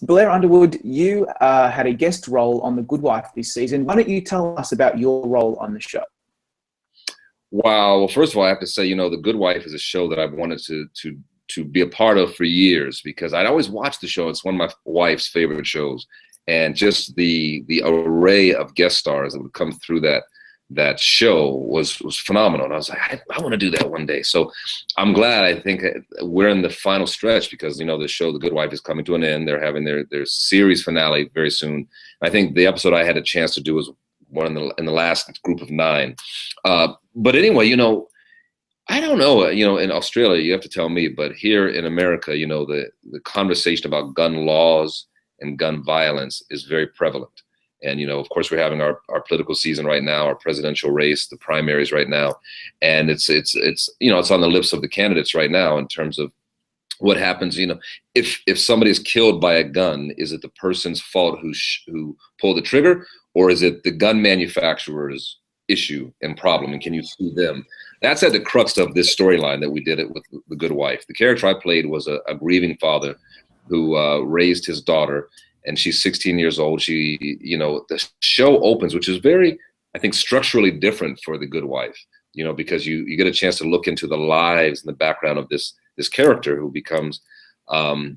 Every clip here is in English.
Blair Underwood, you had a guest role on The Good Wife this season. Why don't you tell us about your role on the show? Wow. Well, first of all, I have to say, The Good Wife is a show that I've wanted to be a part of for years because I'd always watched the show. It's one of my wife's favorite shows, and just the array of guest stars that would come through that show was phenomenal. And I was like, I want to do that one day. So I'm glad. I think we're in the final stretch because the show The Good Wife is coming to an end. They're having their series finale very soon. I think the episode I had a chance to do was one in the last group of 9. But anyway, I don't know. In Australia, you have to tell me, but here in America, the conversation about gun laws and gun violence is very prevalent. And, of course, we're having our political season right now, our presidential race, the primaries right now. And it's on the lips of the candidates right now in terms of what happens. If somebody is killed by a gun, is it the person's fault who pulled the trigger, or is it the gun manufacturer's issue and problem? And can you sue them? That's at the crux of this storyline that we did it with The Good Wife. The character I played was a grieving father who raised his daughter, and she's 16 years old. The show opens, which is very, I think, structurally different for The Good Wife, because you get a chance to look into the lives and the background of this character who becomes, I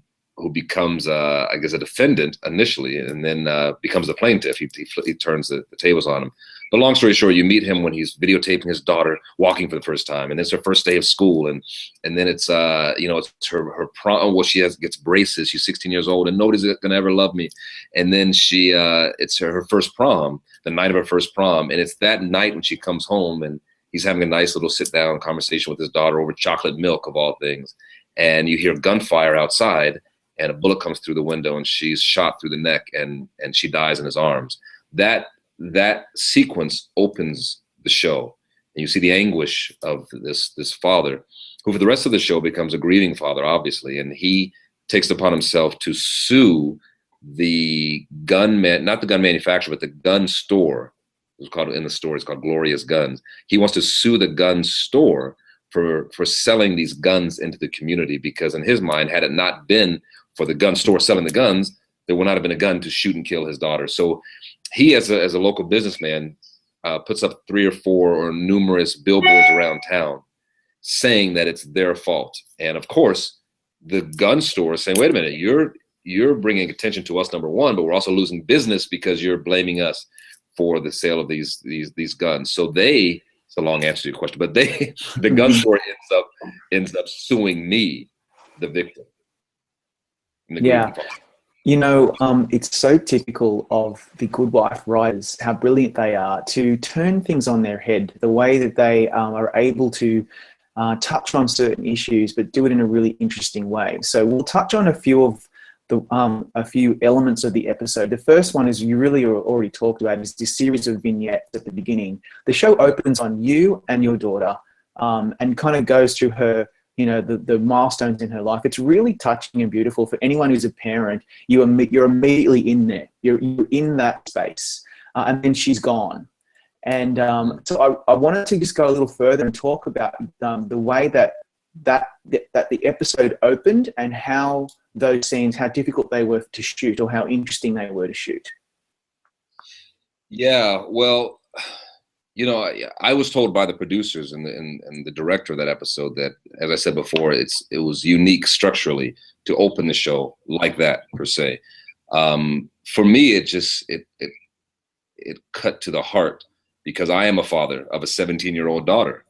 guess, a defendant initially, and then becomes the plaintiff. He turns the tables on him. But long story short, you meet him when he's videotaping his daughter walking for the first time, and it's her first day of school, and then it's it's her prom. Well, gets braces. She's 16 years old, and nobody's gonna ever love me. And then it's her first prom, the night of her first prom, and it's that night when she comes home, and he's having a nice little sit down conversation with his daughter over chocolate milk of all things, and you hear gunfire outside, and a bullet comes through the window, and she's shot through the neck, and she dies in his arms. That sequence opens the show, and you see the anguish of this father, who for the rest of the show becomes a grieving father, obviously, and he takes it upon himself to sue the not the gun manufacturer, but the gun store. It's called Glorious Guns. He wants to sue the gun store for selling these guns into the community, because in his mind, had it not been for the gun store selling the guns, there would not have been a gun to shoot and kill his daughter. So he, as a local businessman, puts up 3 or 4 or numerous billboards around town saying that it's their fault. And of course, the gun store is saying, wait a minute, you're bringing attention to us, number one, but we're also losing business because you're blaming us for the sale of these guns. So it's a long answer to your question, but the gun store ends up suing me, the victim. Yeah. It's so typical of The Good Wife writers, how brilliant they are to turn things on their head, the way that they are able to touch on certain issues, but do it in a really interesting way. So we'll touch on a few elements of the episode. The first one, is you really already talked about, is this series of vignettes at the beginning. The show opens on you and your daughter, and kind of goes through her, the milestones in her life. It's really touching and beautiful for anyone who's a parent. You're immediately in there. You're in that space, and then she's gone. And so I wanted to just go a little further and talk about the way that the episode opened, and how those scenes, how difficult they were to shoot, or how interesting they were to shoot. Yeah, well, I was told by the producers and the director of that episode that, as I said before, it was unique structurally to open the show like that, per se. For me, it cut to the heart, because I am a father of a 17-year-old daughter.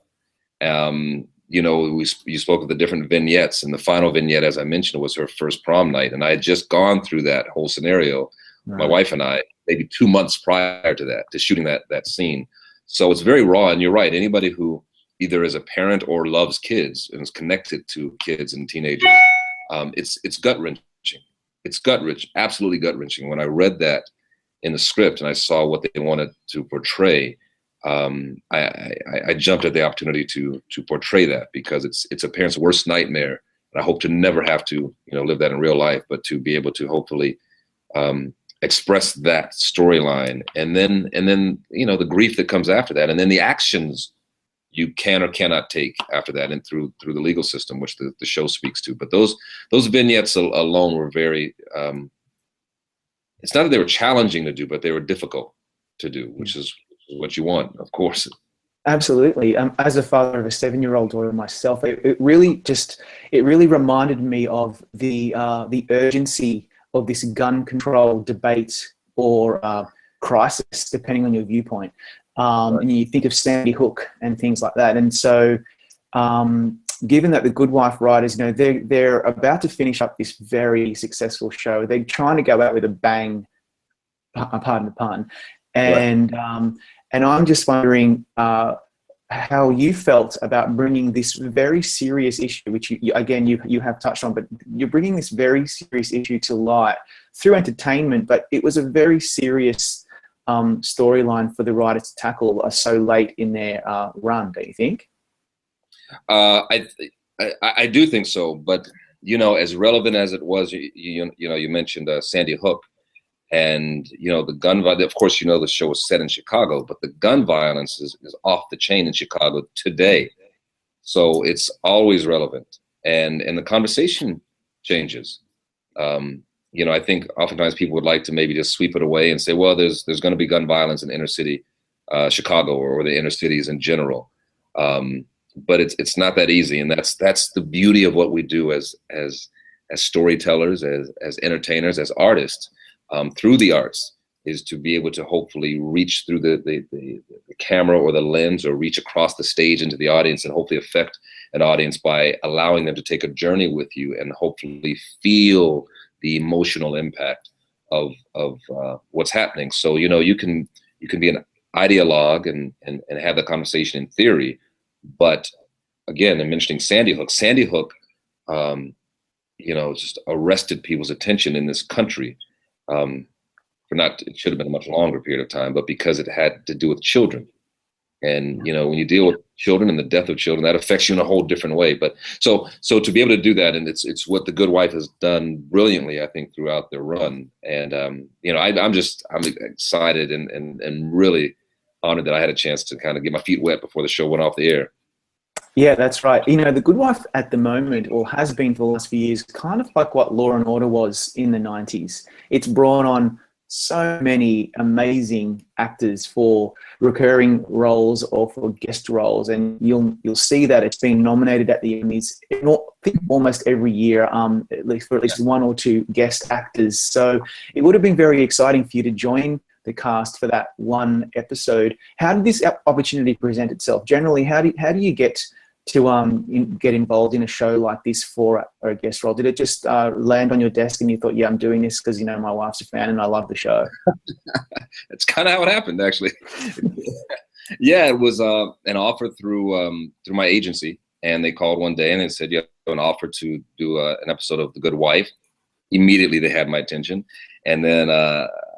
You spoke of the different vignettes, and the final vignette, as I mentioned, was her first prom night, and I had just gone through that whole scenario, right, my wife and I, maybe 2 months prior to that, to shooting that scene. So it's very raw, and you're right. Anybody who either is a parent or loves kids and is connected to kids and teenagers, it's gut-wrenching. It's gut-wrenching, absolutely gut-wrenching. When I read that in the script and I saw what they wanted to portray, I jumped at the opportunity to portray that, because it's a parent's worst nightmare. And I hope to never have to live that in real life, but to be able to hopefully express that storyline, and then the grief that comes after that, and then the actions you can or cannot take after that, and through the legal system, which the show speaks to. But those vignettes alone were very it's not that they were challenging to do, but they were difficult to do, which is what you want, of course. Absolutely. As a father of a 7-year-old daughter myself, it really reminded me of the urgency of this gun control debate or crisis, depending on your viewpoint. Right. And you think of Sandy Hook and things like that. And so, given that the Good Wife writers, they're about to finish up this very successful show, they're trying to go out with a bang, pardon the pun, and right. And I'm just wondering how you felt about bringing this very serious issue, which you have touched on, but you're bringing this very serious issue to light through entertainment, but it was a very serious storyline for the writers to tackle so late in their run, don't you think? I do think so, but as relevant as it was, you mentioned Sandy Hook, and the gun violence. Of course, the show was set in Chicago, but the gun violence is off the chain in Chicago today. So it's always relevant, and the conversation changes. I think oftentimes people would like to maybe just sweep it away and say, well, there's going to be gun violence in inner city Chicago or the inner cities in general. But it's not that easy, and that's the beauty of what we do as storytellers, as entertainers, as artists, through the arts, is to be able to hopefully reach through the camera or the lens, or reach across the stage into the audience, and hopefully affect an audience by allowing them to take a journey with you and hopefully feel the emotional impact of what's happening. So you can be an ideologue and have the conversation in theory. But again, I'm mentioning Sandy Hook. Sandy Hook, just arrested people's attention in this country. It should have been a much longer period of time, but because it had to do with children. And, when you deal with children and the death of children, that affects you in a whole different way. But so to be able to do that, and it's what The Good Wife has done brilliantly, I think, throughout their run. And, I'm excited and really honored that I had a chance to kind of get my feet wet before the show went off the air. Yeah, that's right. The Good Wife at the moment, or has been for the last few years, kind of like what Law and Order was in the 90s. It's brought on so many amazing actors for recurring roles or for guest roles, and you'll see that it's been nominated at the Emmys, I think almost every year, at least one or two guest actors. So it would have been very exciting for you to join the cast for that one episode. How did this opportunity present itself? Generally, how do you get to get involved in a show like this for a guest role? Did it just land on your desk and you thought, yeah, I'm doing this because my wife's a fan and I love the show? That's kind of how it happened, actually. Yeah, it was an offer through my agency, and they called one day and they said, you have an offer to do an episode of The Good Wife. Immediately they had my attention. And then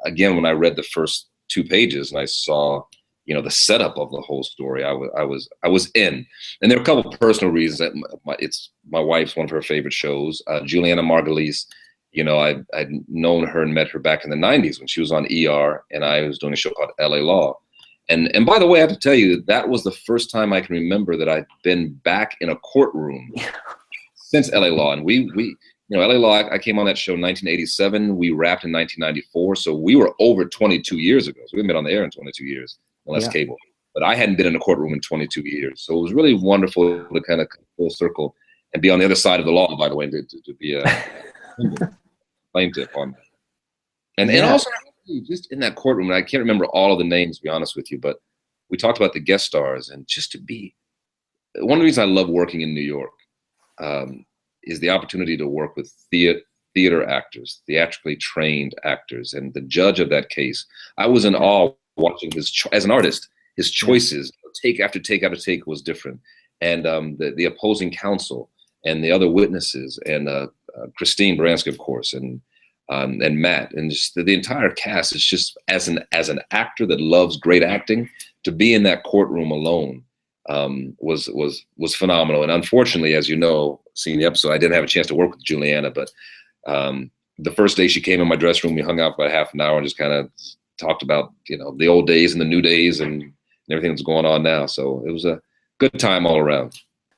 again, when I read the first 2 pages and I saw the setup of the whole story, I was in. And there are a couple of personal reasons. That my wife's one of her favorite shows. Juliana Margulies, I'd known her and met her back in the 90s when she was on ER, and I was doing a show called LA Law. And by the way, I have to tell you, that was the first time I can remember that I'd been back in a courtroom since LA Law. And we LA Law, I came on that show in 1987. We wrapped in 1994. So we were over 22 years ago. So we've been on the air in 22 years. Unless cable, but I hadn't been in a courtroom in 22 years. So it was really wonderful to kind of come full circle and be on the other side of the law, by the way, to be a plaintiff on that. And also just in that courtroom, I can't remember all of the names, to be honest with you, but we talked about the guest stars, and just to be, one of the reasons I love working in New York is the opportunity to work with theater actors, theatrically trained actors, and the judge of that case. I was in awe watching as an artist, his choices, take after take after take, was different. And the opposing counsel and the other witnesses, and Christine Baranski, of course, and Matt, and just the entire cast is just, as an actor that loves great acting, to be in that courtroom alone was phenomenal. And unfortunately, as you know, seeing the episode, I didn't have a chance to work with Juliana, but the first day she came in my dressing room, we hung out for about half an hour and just kind of talked about the old days and the new days and everything that's going on now. So it was a good time all around.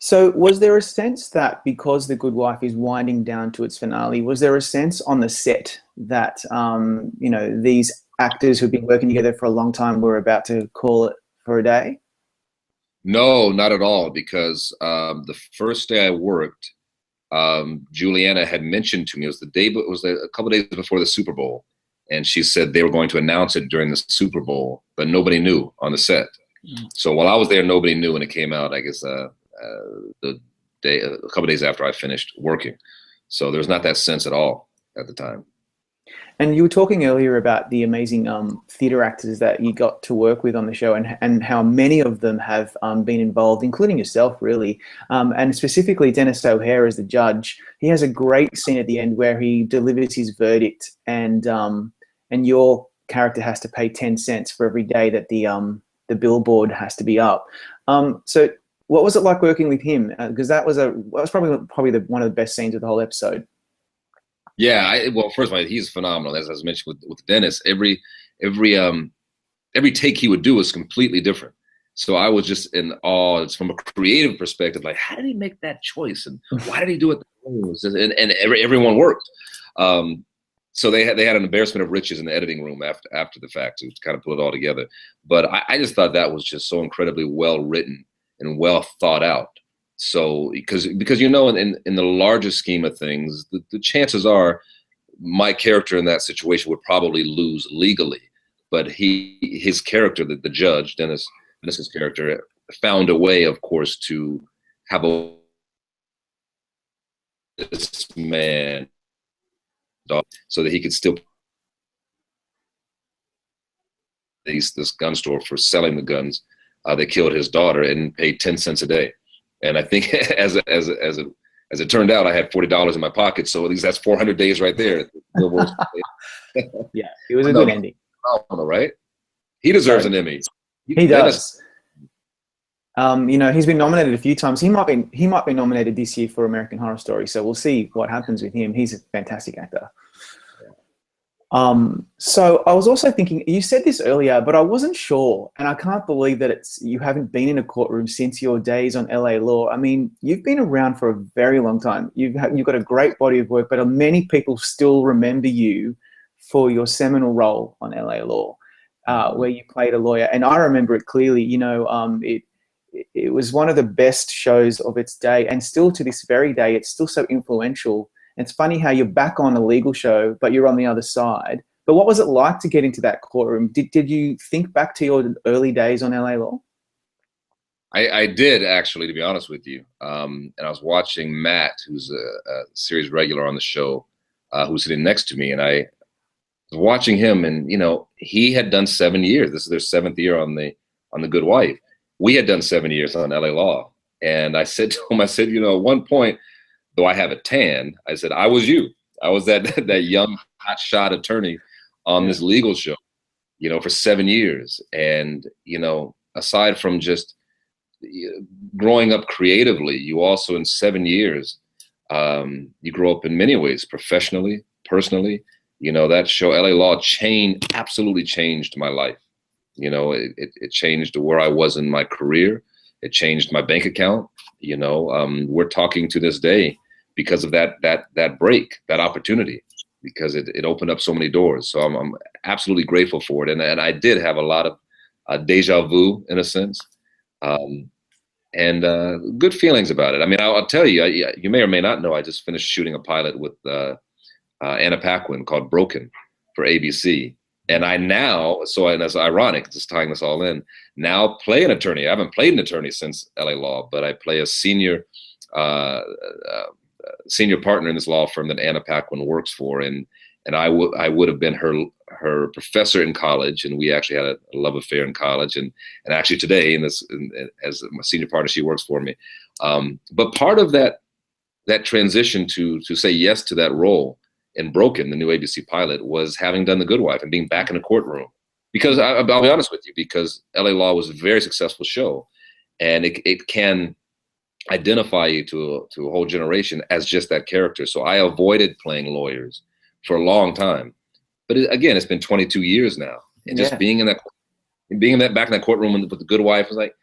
So, was there a sense that because The Good Wife is winding down to its finale, was there a sense on the set that you know, these actors who've been working together for a long time were about to call it for a day? No, not at all, because the first day I worked, Juliana had mentioned to me, it was a couple days before the Super Bowl, and she said they were going to announce it during the Super Bowl, but nobody knew on the set. So while I was there, nobody knew, and it came out, I guess, the day, a couple days after I finished working. So there's not that sense at all at the time. And you were talking earlier about the amazing theatre actors that you got to work with on the show, and how many of them have been involved, including yourself, really. And specifically, Dennis O'Hare as the judge. He has a great scene at the end where he delivers his verdict, and your character has to pay 10 cents for every day that the billboard has to be up. So, what was it like working with him? Because that was probably one of the best scenes of the whole episode. Yeah, well, first of all, he's phenomenal. As I was mentioning with Dennis, every take he would do was completely different. So I was just in awe. It's from a creative perspective, like, how did he make that choice, and why did he do it? And everyone worked. So they had an embarrassment of riches in the editing room after the fact to kind of pull it all together. But I just thought that was just so incredibly well written and well thought out. So because you know, in the larger scheme of things, the chances are my character in that situation would probably lose legally, but his character, the judge, Dennis's character, found a way, of course, to have this man so that he could still this gun store for selling the guns that killed his daughter and paid 10 cents a day. And I think as it turned out, I had $40 in my pocket, so at least that's 400 days right there. Yeah, it was a good ending. Right? He deserves an Emmy. He does. You know, he's been nominated a few times. He might be nominated this year for American Horror Story. So we'll see what happens with him. He's a fantastic actor. So I was also thinking, you said this earlier, but I wasn't sure, and I can't believe that you haven't been in a courtroom since your days on LA Law. I mean, you've been around for a very long time. You've got a great body of work, but many people still remember you for your seminal role on LA Law, where you played a lawyer. And I remember it clearly. You know, it was one of the best shows of its day, and still to this very day, it's still so influential. It's funny how you're back on a legal show, but you're on the other side. But what was it like to get into that courtroom? Did you think back to your early days on LA Law? I did, actually, to be honest with you. And I was watching Matt, who's a series regular on the show, who's sitting next to me, and I was watching him, and you know, he had done 7 years. This is their 7th year on the Good Wife. We had done 7 years on LA Law, and I said to him, you know, at one point, though I have a tan, I said, I was you. I was that young hotshot attorney on this legal show, you know, for 7 years. And, you know, aside from just growing up creatively, you also in 7 years, you grow up in many ways, professionally, personally. You know, that show, LA Law, absolutely changed my life. You know, it changed where I was in my career. It changed my bank account. You know, we're talking to this day because of that break, that opportunity, because it opened up so many doors. So I'm absolutely grateful for it. And I did have a lot of deja vu, in a sense, and good feelings about it. I mean, I'll tell you, you may or may not know, I just finished shooting a pilot with Anna Paquin called Broken for ABC. And and it's ironic, just tying this all in, now play an attorney. I haven't played an attorney since LA Law, but I play a senior partner in this law firm that Anna Paquin works for, and I would have been her professor in college, and we actually had a love affair in college, and actually today as my senior partner, she works for me. But part of that transition to say yes to that role in Broken, the new ABC pilot, was having done The Good Wife and being back in a courtroom. Because I'll be honest with you, because LA Law was a very successful show, and it can identify you to a whole generation as just that character. So I avoided playing lawyers for a long time. But again, it's been 22 years now, and just being back in that courtroom with The Good Wife was like,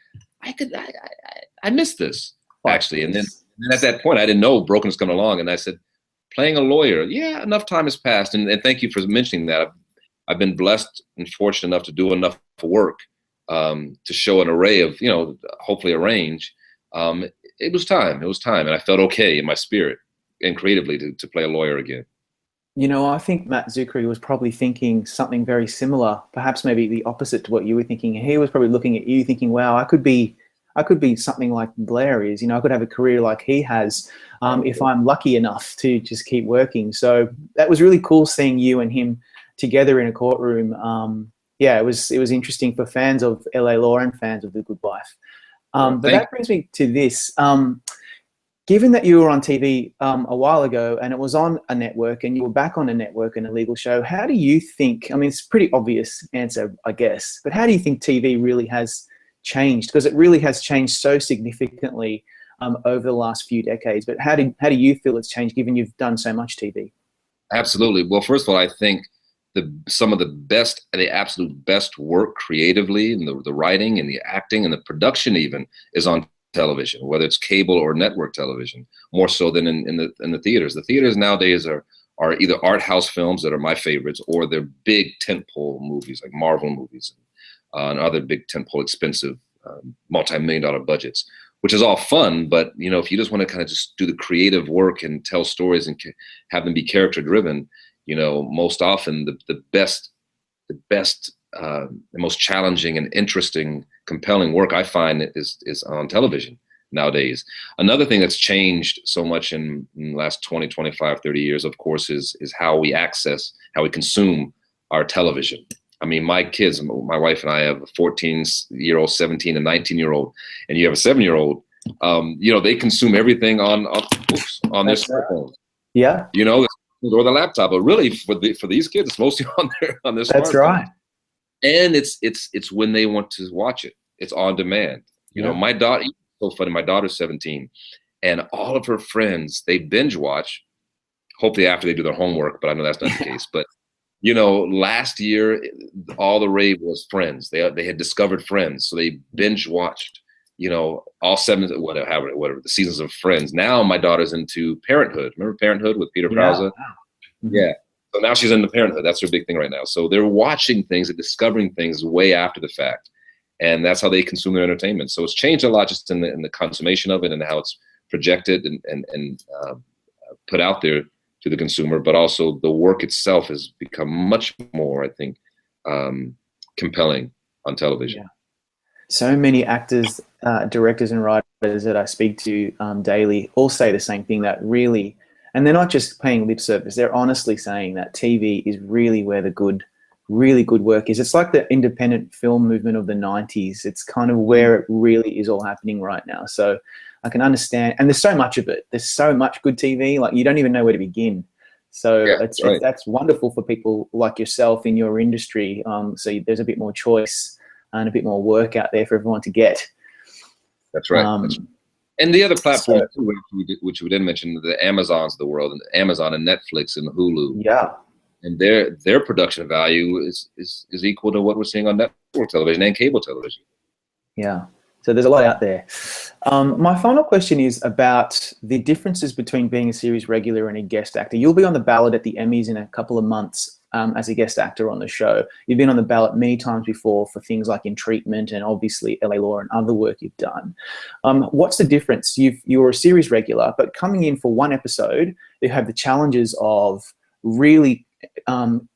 I miss this. actually. And then at that point, I didn't know Broken was coming along, and I said, playing a lawyer, yeah, enough time has passed, and thank you for mentioning that. I've been blessed and fortunate enough to do enough work to show an array of, hopefully a range. It was time, and I felt okay in my spirit and creatively to play a lawyer again. I think Matt Zuckery was probably thinking something very similar, perhaps maybe the opposite to what you were thinking. He was probably looking at you thinking, wow, I could be something like Blair is, I could have a career like he has if I'm lucky enough to just keep working. So that was really cool seeing you and him together in a courtroom. It was interesting for fans of LA Law and fans of The Good Wife. But that brings me to this. Given that you were on TV a while ago and it was on a network and you were back on a network in a legal show, how do you think, it's a pretty obvious answer, I guess, but how do you think TV really has changed? Because it really has changed so significantly over the last few decades. But how do you feel it's changed given you've done so much TV? Absolutely. Well, first of all, I think some of the absolute best work creatively, and the writing and the acting and the production even is on television, whether it's cable or network television, more so than in the theaters. The theaters nowadays are either art house films that are my favorites, or they're big tentpole movies like Marvel movies and other big tentpole expensive multi-million-dollar budgets, which is all fun. But if you just want to kind of just do the creative work and tell stories and have them be character driven, most often the best, the most challenging and interesting, compelling work I find is on television nowadays. Another thing that's changed so much in the last 20, 25, 30 years, of course, is how we consume our television. My kids, my wife and I have a 14-year-old, 17 and 19-year-old, and you have a 7-year-old. They consume everything on their smartphones. Yeah. Or the laptop, but really for these kids, it's mostly on their smartphone. That's right. And it's when they want to watch it. It's on demand. My daughter, it's so funny. My daughter's 17, and all of her friends, they binge watch. Hopefully after they do their homework, but I know that's not the case. But last year, all the rave was Friends. They had discovered Friends, so they binge watched. All 7, whatever the seasons of Friends. Now my daughter's into Parenthood. Remember Parenthood with Peter Krause? Wow. Mm-hmm. Yeah. So now she's into Parenthood. That's her big thing right now. So they're watching things and discovering things way after the fact, and that's how they consume their entertainment. So it's changed a lot just in the consummation of it and how it's projected and put out there to the consumer. But also the work itself has become much more, I think, compelling on television. Yeah. So many actors, directors and writers that I speak to daily all say the same thing, that really, and they're not just paying lip service, they're honestly saying that TV is really where the really good work is. It's like the independent film movement of the 90s. It's kind of where it really is all happening right now. So I can understand, and there's so much of it. There's so much good TV, like you don't even know where to begin. So that's wonderful for people like yourself in your industry. So there's a bit more choice and a bit more work out there for everyone to get. That's right. And the other platforms, which we didn't mention, the Amazons of the world, and Amazon and Netflix and Hulu. Yeah. And their production value is equal to what we're seeing on network television and cable television. Yeah. So there's a lot out there. My final question is about the differences between being a series regular and a guest actor. You'll be on the ballot at the Emmys in a couple of months as a guest actor on the show. You've been on the ballot many times before for things like In Treatment and obviously LA Law and other work you've done. What's the difference? You're a series regular, but coming in for one episode, you have the challenges of really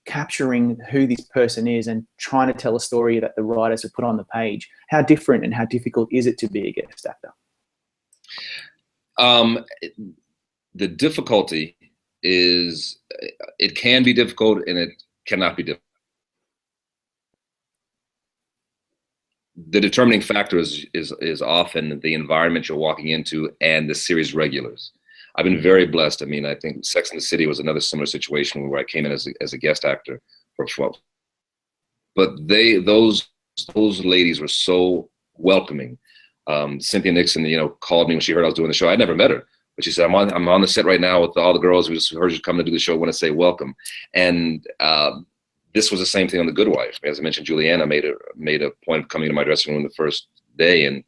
capturing who this person is and trying to tell a story that the writers have put on the page. How different and how difficult is it to be a guest actor? The difficulty is it can be difficult and it cannot be difficult. The determining factor is often the environment you're walking into and the series regulars. I've been very blessed. I mean, I think Sex and the City was another similar situation where I came in as a guest actor for 12. But those ladies were so welcoming. Cynthia Nixon, called me when she heard I was doing the show. I never met her, but she said, I'm on the set right now with all the girls who just heard you come to do the show. Want to say welcome. And this was the same thing on The Good Wife. As I mentioned, Juliana made a point of coming to my dressing room the first day and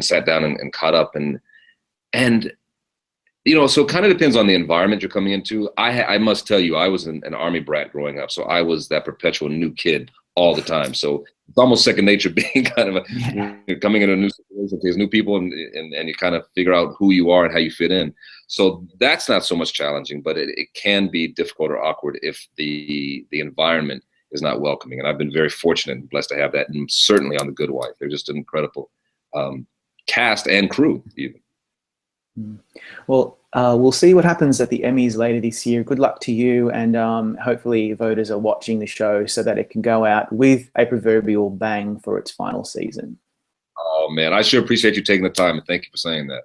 sat down and caught up. And And so it kind of depends on the environment you're coming into. I must tell you, I was an Army brat growing up, so I was that perpetual new kid all the time. So it's almost second nature being kind of coming into a new situation, there's new people, and you kind of figure out who you are and how you fit in. So that's not so much challenging, but it can be difficult or awkward if the environment is not welcoming. And I've been very fortunate and blessed to have that, and certainly on The Good Wife. They're just an incredible cast and crew, even. Well, we'll see what happens at the Emmys later this year. Good luck to you, and hopefully voters are watching the show so that it can go out with a proverbial bang for its final season. Oh, man, I sure appreciate you taking the time, and thank you for saying that.